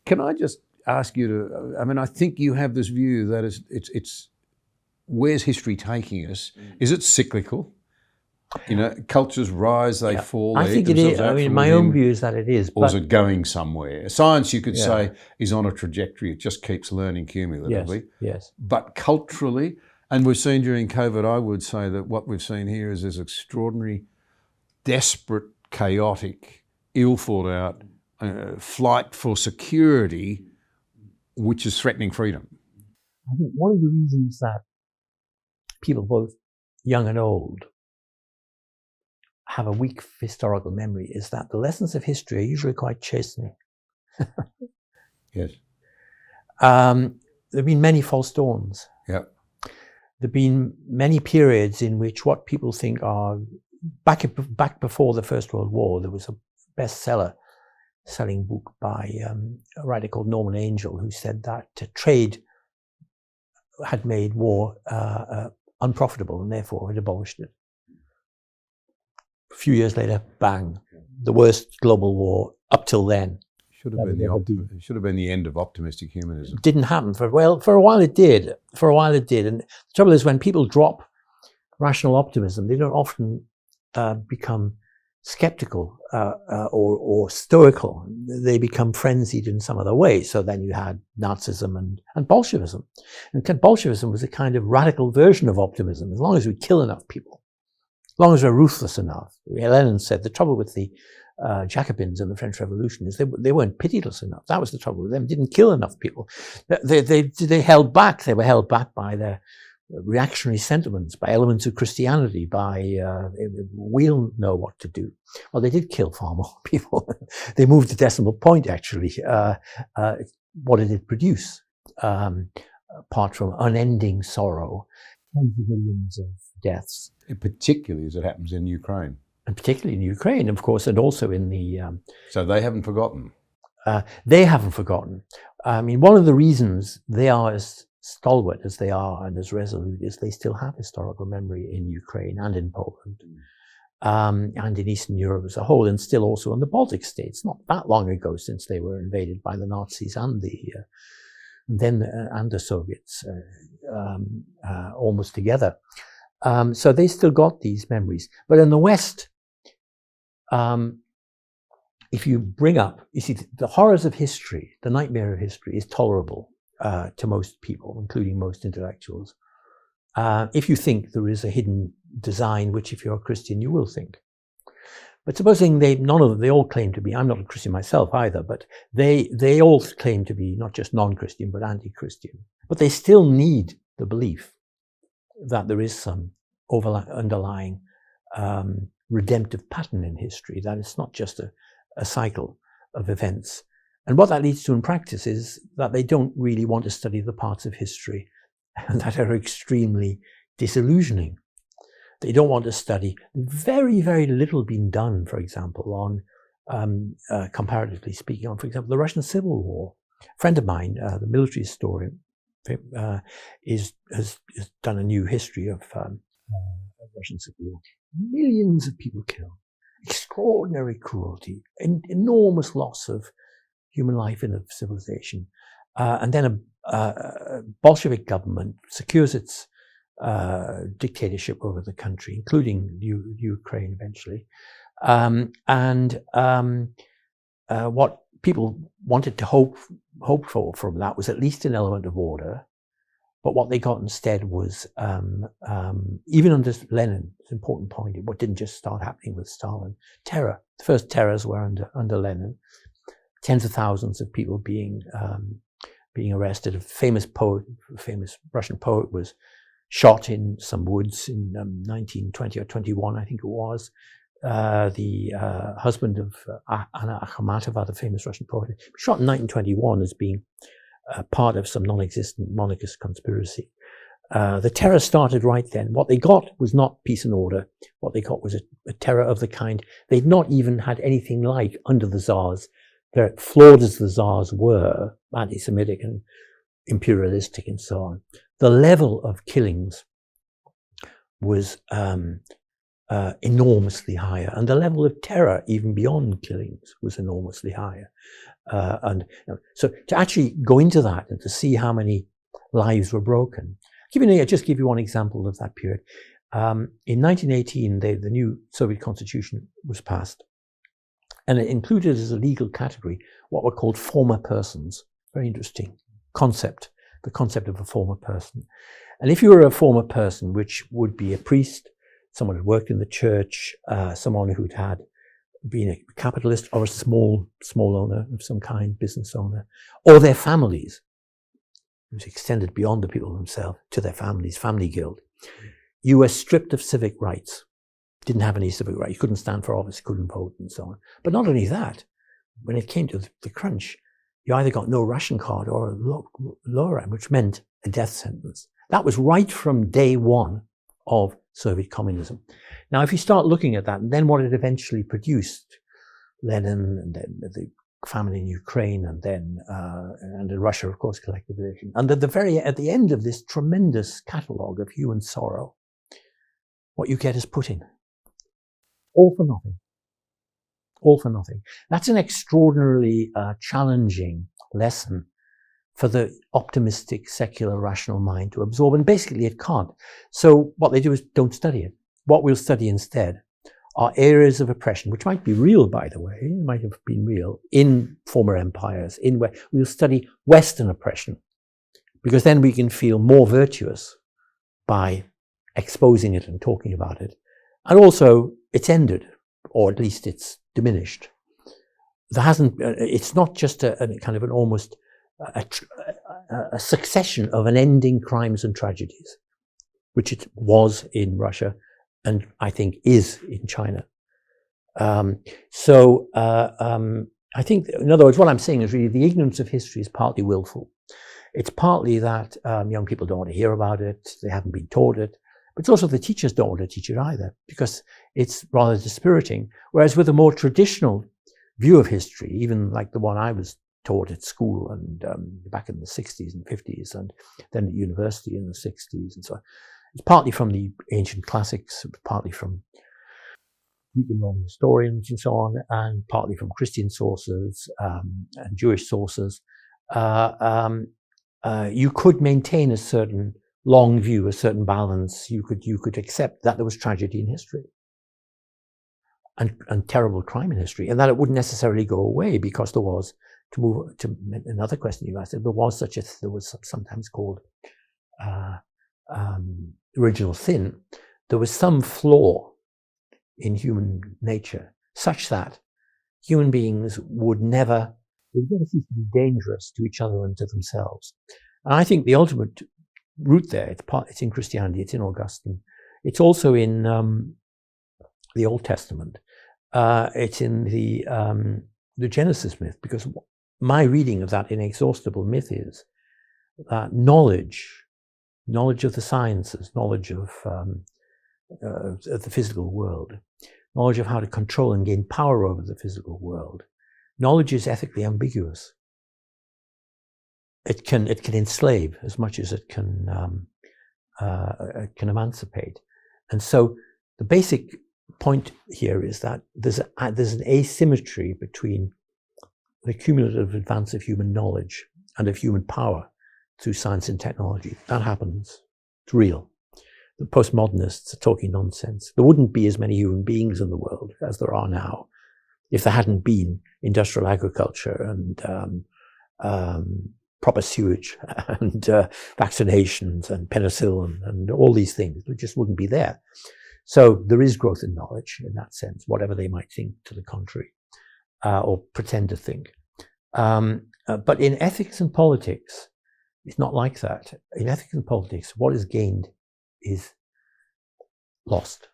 Can I just ask you to, I mean, I think you have this view that it's where's history taking us? Is it cyclical? You know, cultures rise, they fall. I think it is. I mean, my own view is that it is. Or is it going somewhere? Science, you could say, is on a trajectory. It just keeps learning cumulatively. Yes. But culturally, and we've seen during COVID, I would say that what we've seen here is this extraordinary, desperate, chaotic, ill thought out flight for security, which is threatening freedom. I think one of the reasons that people, both young and old, have a weak historical memory is that the lessons of history are usually quite chastening. Yes. There have been many false dawns. Yeah. There have been many periods in which what people think are, back before the First World War, there was a bestseller-selling book by a writer called Norman Angell, who said that trade had made war unprofitable and therefore had abolished it. A few years later, bang, the worst global war up till then. Should have been the end of optimistic humanism. It didn't happen for a while it did. And the trouble is, when people drop rational optimism, they don't often become skeptical or stoical. They become frenzied in some other way. So then you had Nazism and Bolshevism. And Bolshevism was a kind of radical version of optimism. As long as we kill enough people, as long as we're ruthless enough. Lenin said the trouble with the Jacobins in the French Revolution is they weren't pitiless enough. That was the trouble with them. Didn't kill enough people. They held back. They were held back by their reactionary sentiments, by elements of Christianity, by we'll know what to do. Well, they did kill far more people. They moved the decimal point, actually. What did it produce? Apart from unending sorrow, tens of millions of deaths. Particularly as it happens in Ukraine. And particularly in Ukraine, of course, and also in the... So they haven't forgotten. They haven't forgotten. I mean, one of the reasons they are as stalwart as they are and as resolute is they still have historical memory in Ukraine and in Poland and in Eastern Europe as a whole, and still also in the Baltic states. Not that long ago since they were invaded by the Nazis and the Soviets almost together. So they still got these memories. But in the West, if you bring up, you see, the horrors of history, the nightmare of history is tolerable to most people, including most intellectuals. If you think there is a hidden design, which if you're a Christian, you will think. But supposing they all claim to be, I'm not a Christian myself either, but they all claim to be not just non-Christian, but anti-Christian. But they still need the belief that there is some underlying redemptive pattern in history, that it's not just a cycle of events. And what that leads to in practice is that they don't really want to study the parts of history that are extremely disillusioning. They don't want to study. Very, very little being done, for example, on, comparatively speaking, on, for example, the Russian Civil War. A friend of mine, the military historian, has done a new history of Russian Civil War. Millions of people killed, extraordinary cruelty, enormous loss of human life in a civilization, and then a Bolshevik government secures its dictatorship over the country, including Ukraine eventually, what people wanted to hope for from that was at least an element of order. But what they got instead was, even under Lenin, it's an important point, what didn't just start happening with Stalin, terror. The first terrors were under Lenin. Tens of thousands of people being arrested. A famous Russian poet was shot in some woods in 1920 or 21, I think it was. The husband of Anna Akhmatova, the famous Russian poet, shot in 1921 as being part of some non-existent monarchist conspiracy. The terror started right then. What they got was not peace and order. What they got was a terror of the kind they'd not even had anything like under the Tsars. They're flawed as the Tsars were, anti-Semitic and imperialistic and so on. The level of killings was enormously higher, and the level of terror, even beyond killings, was enormously higher. So to actually go into that and to see how many lives were broken. Just give you one example of that period. In 1918, the new Soviet constitution was passed, and it included as a legal category what were called former persons. Very interesting concept, the concept of a former person. And if you were a former person, which would be a priest, someone who worked in the church, someone who'd had been a capitalist or a small owner of some kind, business owner, or their families, it was extended beyond the people themselves to their families, family guild. You were stripped of civic rights. Didn't have any civic rights. You couldn't stand for office, couldn't vote, and so on. But not only that, when it came to the crunch, you either got no ration card or a lower rank, which meant a death sentence. That was right from day one of Soviet communism. Now, if you start looking at that, and then what it eventually produced, Lenin, and then the famine in Ukraine, and then and in Russia, of course, collectivization. And at the end of this tremendous catalogue of human sorrow, what you get is Putin. All for nothing. All for nothing. That's an extraordinarily challenging lesson for the optimistic, secular, rational mind to absorb. And basically it can't. So what they do is don't study it. What we'll study instead are areas of oppression, which might be real, by the way, might have been real in former empires, where we'll study Western oppression, because then we can feel more virtuous by exposing it and talking about it. And also it's ended, or at least it's diminished. It's not just a kind of an almost a succession of unending crimes and tragedies, which it was in Russia and I think is in China. I think, in other words, what I'm saying is really the ignorance of history is partly willful. It's partly that young people don't want to hear about it, they haven't been taught it, but it's also the teachers don't want to teach it either, because it's rather dispiriting. Whereas with a more traditional view of history, even like the one I was taught at school and back in the 60s and 50s, and then at university in the 60s and so on, it's partly from the ancient classics, partly from Greek and Roman historians and so on, and partly from Christian sources and Jewish sources. You could maintain a certain long view, a certain balance. You could accept that there was tragedy in history and terrible crime in history, and that it wouldn't necessarily go away, because there was, to move to another question you asked, there was sometimes called original sin. There was some flaw in human nature such that human beings would never cease to be dangerous to each other and to themselves. And I think the ultimate root there, it's in Christianity, it's in Augustine, it's also in the Old Testament, it's in the Genesis myth, because my reading of that inexhaustible myth is that knowledge of the sciences, knowledge of the physical world, knowledge of how to control and gain power over the physical world, knowledge is ethically ambiguous. It can enslave as much as it can emancipate. And so the basic point here is that there's an asymmetry between the cumulative advance of human knowledge and of human power through science and technology. That happens. It's real. The postmodernists are talking nonsense. There wouldn't be as many human beings in the world as there are now if there hadn't been industrial agriculture and proper sewage and vaccinations and penicillin and all these things. It just wouldn't be there. So there is growth in knowledge in that sense, whatever they might think to the contrary or pretend to think. But in ethics and politics, it's not like that. In ethics and politics, what is gained is lost.